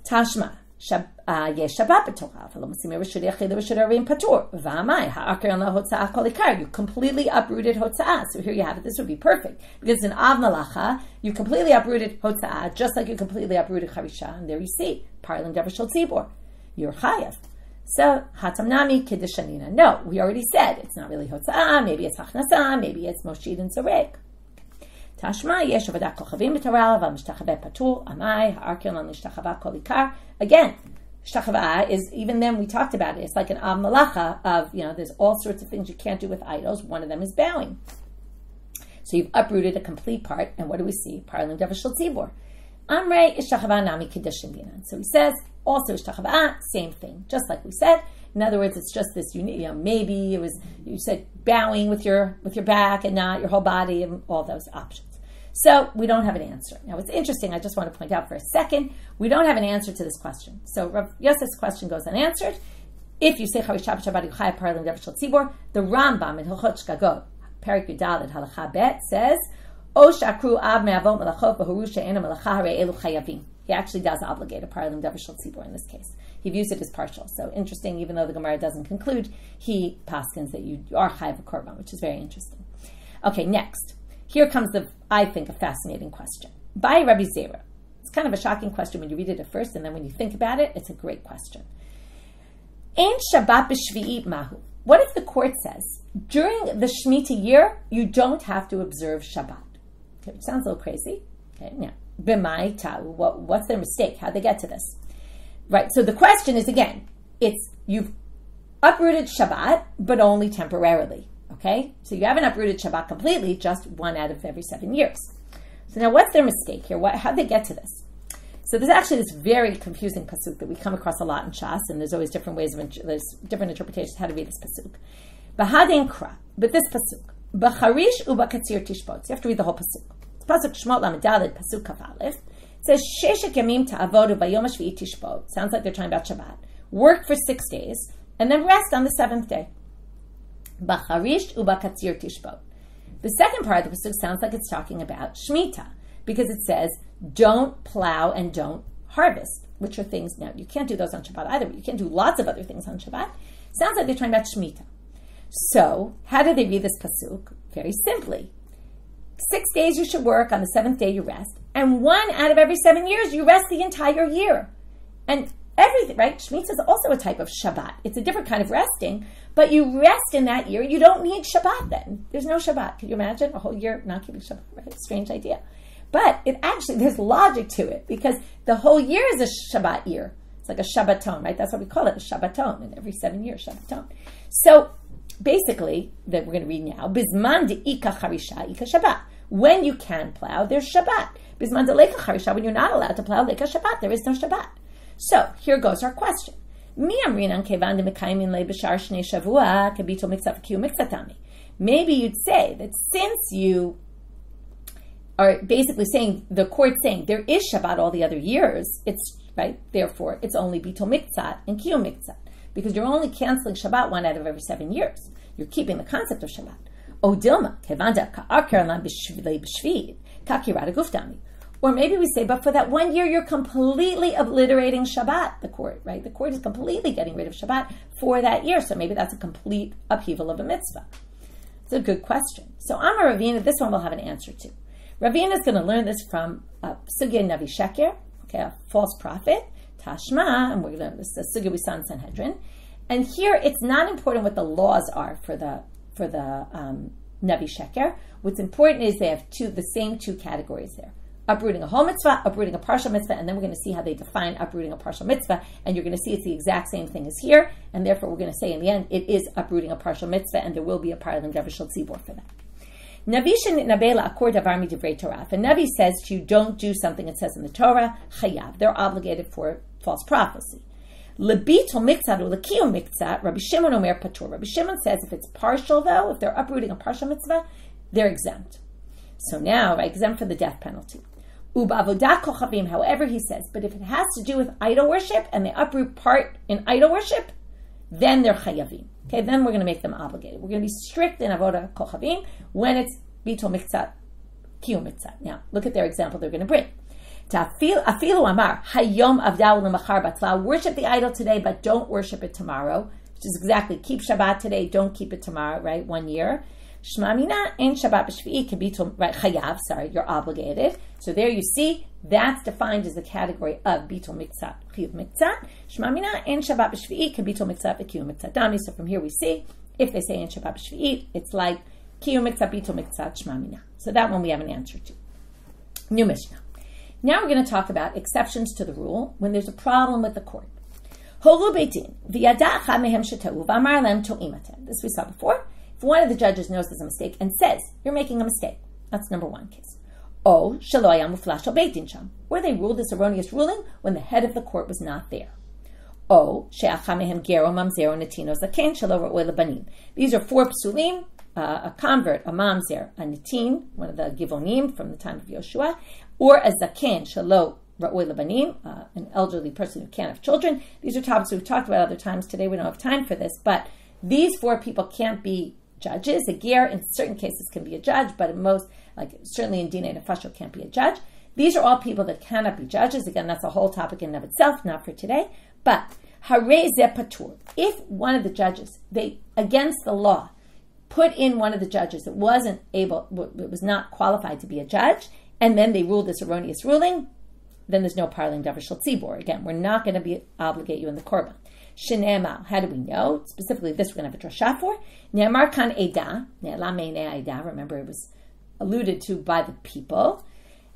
Tashma. Yesh Shabbat b'Torah. V'lo Musimir v'shur yachid v'shur arim patur. V'amai ha'akar on la hotza'ah kol ikar. You completely uprooted hotza'ah. So here you have it. This would be perfect. Because it's an av malacha. You completely uprooted hotza'ah, just like you completely uprooted charisha. And there you see. Parlim davar shel tzibur. You're chayav. So, hatam nami kiddushanina. No, we already said it's not really hotza'ah. Maybe it's hachnasa. Maybe it's moshid and soreg. Tashma yesh avodat kochavim b'Torah v'mishtachaveh patur amai ha'arkion on nishtachavah kol ikar. Again, shtachavah is, even then we talked about it. It's like an av malacha of, there's all sorts of things you can't do with idols. One of them is bowing. So you've uprooted a complete part, and what do we see? Parlim davar shel tzibur. Amrei ishtachavah nami kiddushin dinan. So he says also ishtachavah, same thing, just like we said. In other words, it's just this, maybe it was, you said bowing with your back and not your whole body and all those options. So we don't have an answer. Now, what's interesting, I just want to point out for a second, we don't have an answer to this question. So Rav Yosef's question goes unanswered. If you say Charisha b'Shabbat Yuchai Parlim davar shel tzibur, the Rambam in Hilchot Shkagot, Perik Yudalid Halacha Bet, says, O shakru av me'avot melachot v'horu she'ena melacha harei elu chayavim. He actually does obligate a parlim davar shel tzibur in this case. He views it as partial. So interesting, even though the Gemara doesn't conclude, he paskins that you are chayav a korban, which is very interesting. Okay, next. Here comes I think, a fascinating question. By Rabbi Zeira. It's It's kind of a shocking question when you read it at first, and then when you think about it, it's a great question. Ein Shabbat b'shvi'i mahu. What if the court says, during the Shemitah year, you don't have to observe Shabbat? Okay, which sounds a little crazy. Okay, now, b'mai ta'u. What's their mistake? How'd they get to this? Right, so the question is, again, you've uprooted Shabbat, but only temporarily. Okay, so you haven't uprooted Shabbat completely, just one out of every 7 years. So now what's their mistake here? How'd they get to this? So there's actually this very confusing pasuk that we come across a lot in Shas, and there's always different ways there's different interpretations how to read this pasuk. B'hadin kra, but this pasuk, b'charish u'b'katzir tishbot. So you have to read the whole pasuk. Pasuk Shmot Lamed pasuk Kaf Aleph. It says sheshek yamim ta'avodu b'yom hashvi'i tishbot. Sounds like they're talking about Shabbat. Work for 6 days and then rest on the 7th day. B'charish u'b'katzir tishbot. The second part of the pasuk sounds like it's talking about Shemitah, because it says, don't plow and don't harvest, which are things, now you can't do those on Shabbat either, but you can do lots of other things on Shabbat. Sounds like they're talking about Shemitah. So, how do they read this pasuk? Very simply. 6 days you should work, on the 7th day you rest, and 1 out of every 7 years you rest the entire year. And everything, right? Shemitah is also a type of Shabbat. It's a different kind of resting, but you rest in that year. You don't need Shabbat then. There's no Shabbat. Can you imagine a whole year not keeping Shabbat? Right? Strange idea. But there's logic to it, because the whole year is a Shabbat year. It's like a Shabbaton, right? That's what we call it, a Shabbaton, and every 7 years, Shabbaton. So basically, that we're going to read now, Bizman de'ika charisha, ika Shabbat. When you can plow, there's Shabbat. Bizman de'leka charisha, when you're not allowed to plow, leka Shabbat, there is no Shabbat. So here goes our question. Maybe you'd say that since you are basically saying, the court saying there is Shabbat all the other years, it's right, therefore it's only bittul miktzat and kiyum miktzat, because you're only canceling Shabbat 1 out of every 7 years. You're keeping the concept of Shabbat. O dilma kevanda ka'akar lam b'shvid kakirada guftami. Or maybe we say, but for that 1 year, you're completely obliterating Shabbat, the court, right? The court is completely getting rid of Shabbat for that year. So maybe that's a complete upheaval of a mitzvah. It's a good question. So Amar Ravina, this one we'll have an answer to. Ravina is going to learn this from Sugya Navi Sheker, okay, a false prophet, Tashma, and we're going to, this is Sugya we saw in Sanhedrin. And here, it's not important what the laws are for the Navi Sheker. What's important is they have the same 2 categories there. Uprooting a whole mitzvah, uprooting a partial mitzvah, and then we're going to see how they define uprooting a partial mitzvah, and you're going to see it's the exact same thing as here, and therefore we're going to say in the end, it is uprooting a partial mitzvah, and there will be a parlim davishal tzibor for that. Navishin nabela akor davar midivrei Torah. If a Navi says to you, don't do something it says in the Torah, chayav, they're obligated for false prophecy. Lebitul miktzat or lekiyum miktzat, Rabbi Shimon omer patur. Rabbi Shimon says if it's partial though, if they're uprooting a partial mitzvah, they're exempt. So now, exempt for the death penalty. Ubavodat kochavim, however he says, but if it has to do with idol worship and they uproot part in idol worship, then they're chayavim. Okay, then we're going to make them obligated. We're going to be strict in avodah kochavim when it's bittul miktzat, kiyum miktzat. Now, look at their example they're going to bring. Afilu amar hayom avdau lemachar batla. Worship the idol today, but don't worship it tomorrow. Which is exactly keep Shabbat today, don't keep it tomorrow. Right, 1 year. Shmamina and Shabbat b'shvi'i can be right chayav. Sorry, you're obligated. So there you see that's defined as the category of bittul miktzat, chiyuv miktzat. Shmamina and Shabbat b'shvi'i can bittul miktzat v'kiyuv miktzat dami. So from here we see if they say in Shabbat b'shvi'i, it's like kiyuv miktzat, bittul miktzat, shmamina. So that one we have an answer to. New Mishnah. Now we're going to talk about exceptions to the rule when there's a problem with the court. Holu Beit Din v'yada achad mehem sheta'u v'amar lem to'im atem. This we saw before. If one of the judges knows there's a mistake and says, you're making a mistake, that's number 1 case. O, shelo haya muflash al Beit Din sham, where they ruled this erroneous ruling when the head of the court was not there. O, she'acha mehem gero mamzero netino zaken shelo ra'oi lebanim. These are 4 psulim, a convert, a mamzer, a netin, one of the givonim from the time of Yehoshua, or a zaken shelo ra'oi lebanim, an elderly person who can't have children. These are topics we've talked about other times. Today we don't have time for this, but these 4 people can't be judges. A ger in certain cases can be a judge, but in most, like certainly in Dinei Nefashot, can't be a judge. These are all people that cannot be judges. Again, that's a whole topic in and of itself, not for today. But harei zeh patur. If one of the judges, they against the law, put in one of the judges that was not qualified to be a judge, and then they ruled this erroneous ruling, then there's no parling davar shel tzibor. Again, we're not going to obligate you in the korban. Shene'emar, how do we know? Specifically, this we're going to have a drasha for. Ne'emar kan eda, ne'elam meinei eda. Remember, it was alluded to by the people.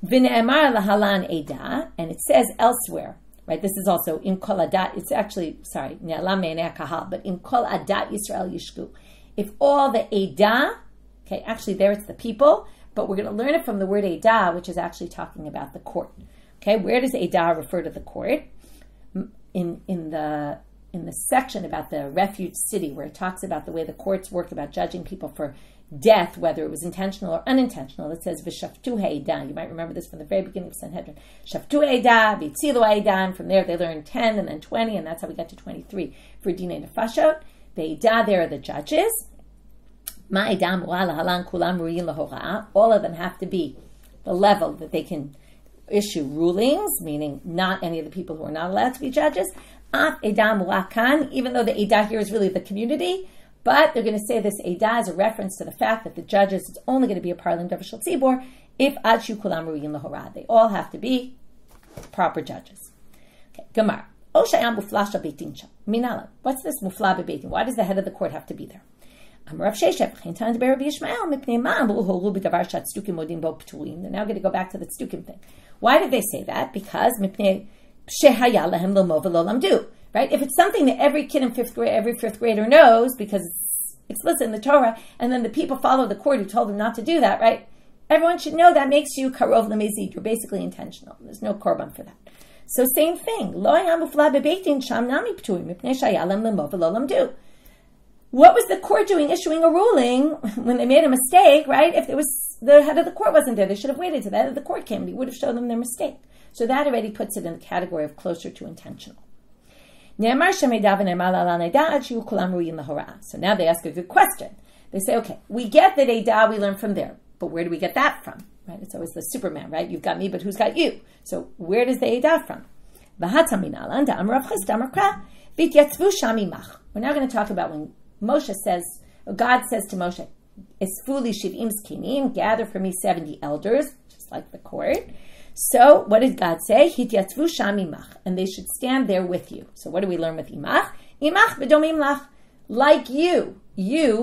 V'ne'emar lahalan eda, and it says elsewhere, right? This is also in kol adat. It's actually, ne'elam meinei kahal, but in kol adat Yisrael yishku. If all the eda, okay, actually there it's the people, but we're going to learn it from the word eda, which is actually talking about the court. Okay, where does eda refer to the court? In the section about the refuge city, where it talks about the way the courts work about judging people for death, whether it was intentional or unintentional, it says v'shaftu ha'edah. You might remember this from the very beginning of Sanhedrin. Shaftu ha'edah, v'tzilu ha'edah, and from there they learned 10 and then 20, and that's how we got to 23 for dinei nefashot. The edah, there are the judges. Ma'edah mu'al halan kulam ru'yin lahora'ah. All of them have to be the level that they can issue rulings, meaning not any of the people who are not allowed to be judges. Even though the edah here is really the community, but they're going to say this edah is a reference to the fact that the judges, it's only going to be a parling davar shel tzibor if adshu kulam ru'yin lahora'ah. They all have to be proper judges. Okay, Gemara. Oshayam mufla shel Beit Din sham. Minala. What's this mufla be Beit Din? Why does the head of the court have to be there? They're now going to go back to the tzdukim thing. Why did they say that? Because right? If it's something that every kid in every fifth grader knows because it's explicit in the Torah, and then the people follow the court who told them not to do that, right? Everyone should know that makes you karov lemezid. You're basically intentional. There's no korban for that. So same thing. What was the court doing issuing a ruling when they made a mistake, right? If it was the head of the court wasn't there, they should have waited till the head of the court came and he would have shown them their mistake. So that already puts it in the category of closer to intentional. So now they ask a good question. They say, okay, we get that edah we learn from there, but where do we get that from? Right? It's always the Superman, right? You've got me, but who's got you? So where does the edah from? We're now going to talk about when Moshe says, God says to Moshe, "Esfuli shiv'im zkinim, gather for me 70 elders," just like the court. So what did God say? Hityatzvu sham imach, and they should stand there with you. So what do we learn with imach? Imach b'domim lach, like you,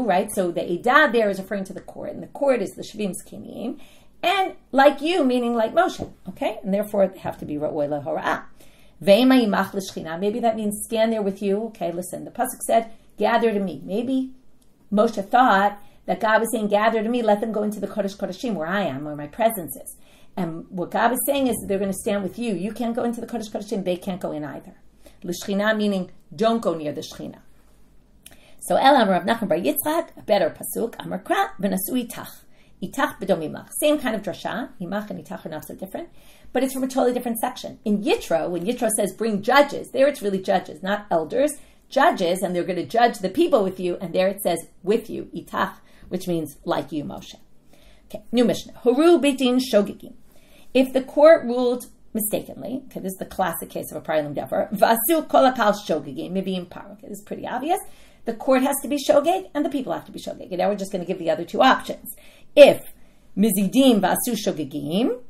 right? So the edah there is referring to the court, and the court is the shivim zkinim, and like you, meaning like Moshe, okay? And therefore they have to be ra'oi lahora'ah. Ve'ema imach l'shchina, maybe that means stand there with you. Okay, listen, the pasuk said, gather to me. Maybe Moshe thought that God was saying, gather to me, let them go into the Kodesh Kodeshim where I am, where my presence is. And what God is saying is that they're going to stand with you. You can't go into the Kodesh Kodeshim, they can't go in either. L'shchina meaning don't go near the Shchina. So El Amar Rav Nachman bar Yitzchak, a better pasuk, Amar Kra, v'nasu itach. Itach b'dom imach. Same kind of drasha. Imach and itach are not so different. But it's from a totally different section. In Yitro, when Yitro says bring judges, there it's really judges, not elders. Judges, and they're going to judge the people with you, and there it says with you, itach, which means like you, Moshe. Okay, new Mishnah. Horu Beit Din shogigim. If the court ruled mistakenly, okay, this is the classic case of a parling davar, vasu kol hakal shogigim, mivim par. Okay, this is pretty obvious. The court has to be shogeg, and the people have to be shogeg. And now we're just going to give the other two options. If mizidim vasu shogigim,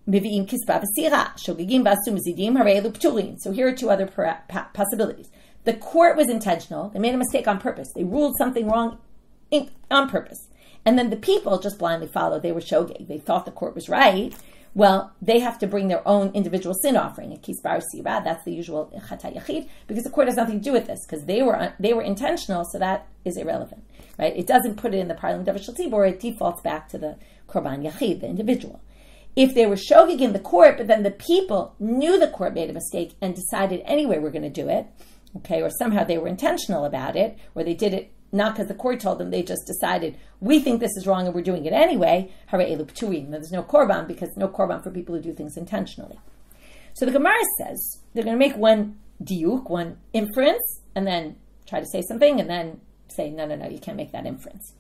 mivim kispa v'sira, shogigim vasu mizidim, harei elu pturim. So here are two other possibilities. The court was intentional. They made a mistake on purpose. They ruled something wrong on purpose. And then the people just blindly followed. They were shogeg. They thought the court was right. Well, they have to bring their own individual sin offering. A kisbar sira, that's the usual chata yachid, because the court has nothing to do with this, because they were intentional, so that is irrelevant. Right? It doesn't put it in the parling davar shel tzibor, it defaults back to the korban yachid, the individual. If they were shogeg in the court, but then the people knew the court made a mistake and decided anyway we're going to do it, okay, or somehow they were intentional about it, or they did it not because the court told them, they just decided, we think this is wrong and we're doing it anyway, harei elu pturim. There's no korban, because no korban for people who do things intentionally. So the Gemara says, they're going to make one diuk, one inference, and then try to say something, and then say, no, you can't make that inference.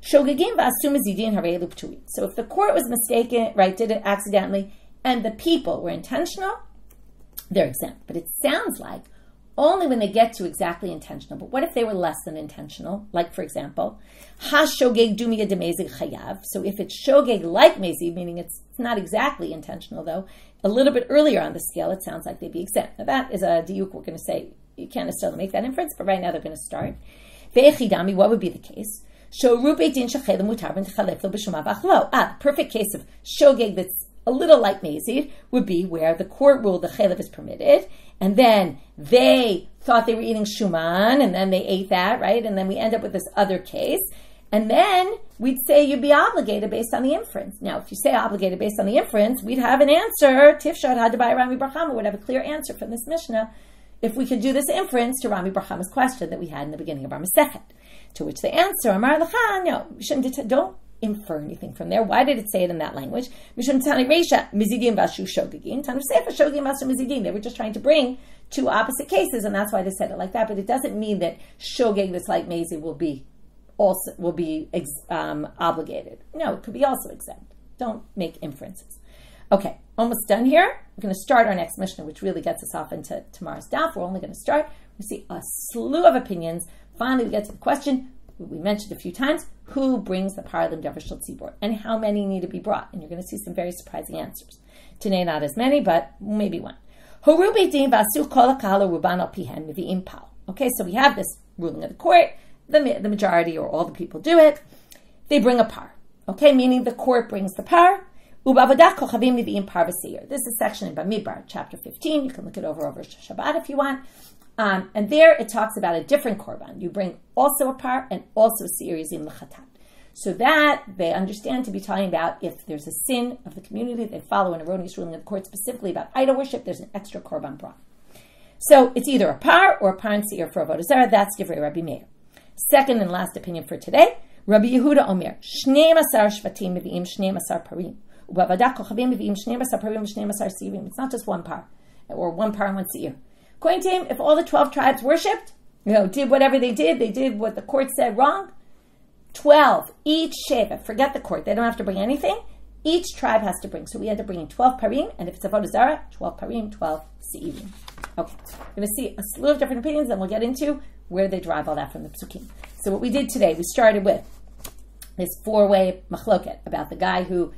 Shogegim v'asum zidin harei elu pturim. So if the court was mistaken, right, did it accidentally, and the people were intentional, they're exempt. But it sounds like only when they get to exactly intentional. But what if they were less than intentional? Like, for example, ha-shogeg dumia de mezig chayav. So if it's shogeg like mezig, meaning it's not exactly intentional, though, a little bit earlier on the scale, it sounds like they'd be exempt. Now, that is a diuk we're going to say. You can't necessarily make that inference, but right now they're going to start. Ve'echidami, what would be the case? Beit Din the perfect case of shogeg that's a little like mezid would be where the court ruled the chelev is permitted, and then they thought they were eating shuman, and then they ate that, right? And then we end up with this other case, and then we'd say you'd be obligated based on the inference. Now, if you say obligated based on the inference, we'd have an answer. Tifshad had to buy Rami Barchama would have a clear answer from this Mishnah if we could do this inference to Rami Barchama's question that we had in the beginning of our Masechet. To which the answer, Amar Lacha, no, don't infer anything from there. Why did it say it in that language? They were just trying to bring two opposite cases, and that's why they said it like that. But it doesn't mean that shogeg that's like mezi will be obligated. No, it could be also exempt. Don't make inferences. Okay, almost done here. We're going to start our next Mishnah, which really gets us off into tomorrow's daf. We're only going to start. We see a slew of opinions. Finally, we get to the question we mentioned a few times: who brings the paralim davar shel tzibur, and how many need to be brought? And you're going to see some very surprising answers. Today, not as many, but maybe one. Beit Din v'asu kol hakahal ruban al pihen mevi'im pal. Okay, so we have this ruling of the court. The majority or all the people do it. They bring a par. Okay, meaning the court brings the par. This is section in Bamidbar, chapter 15. You can look it over Shabbat if you want. And there it talks about a different korban. You bring also a par and also seir yizim l'chatat. So that they understand to be talking about if there's a sin of the community, they follow an erroneous ruling of the court specifically about idol worship, there's an extra korban brought. So it's either a par or a par and seir for avodah zarah. That's divrei Rabbi Meir. Second and last opinion for today, Rabbi Yehuda Omer, Shnei Masar Shvatim Mevi'im Shnei Masar Parim. It's not just one par, or one par and one seir. According to him, if all the 12 tribes worshipped, did whatever they did what the court said wrong, 12, each sheva, forget the court, they don't have to bring anything, each tribe has to bring. So we end up bringing 12 parim, and if it's avodah zarah, 12 parim, 12 seirim. Okay, we're going to see a slew of different opinions, and we'll get into where they derive all that from the psukim. So what we did today, we started with this four-way machloket about the guy who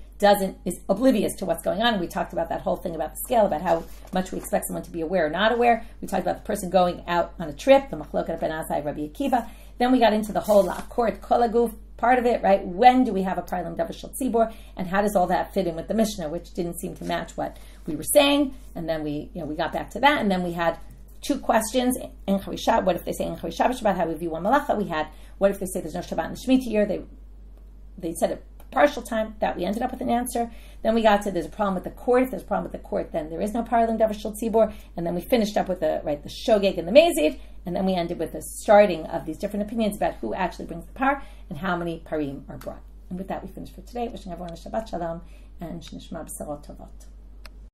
is oblivious to what's going on. And we talked about that whole thing about the scale, about how much we expect someone to be aware or not aware. We talked about the person going out on a trip, the machloket ben Azai, Rabbi Akiva. Then we got into the whole la'akort kolaguf part of it, right? When do we have a paralim davar shel tzibur, and how does all that fit in with the Mishnah, which didn't seem to match what we were saying. And then we got back to that, and then we had two questions. What if they say en chavi Shabbat, how we view one malacha? We had, what if they say there's no Shabbat in the Shemitah year? They said it partial time, that we ended up with an answer. Then we got to there's a problem with the court. If there's a problem with the court, then there is no paralim davar shel tzibur. And then we finished up with the shogeg and the mezid. And then we ended with the starting of these different opinions about who actually brings the par and how many parim are brought. And with that, we finish for today. Wishing everyone a Shabbat Shalom and Shnishma B'Sarot Tovot.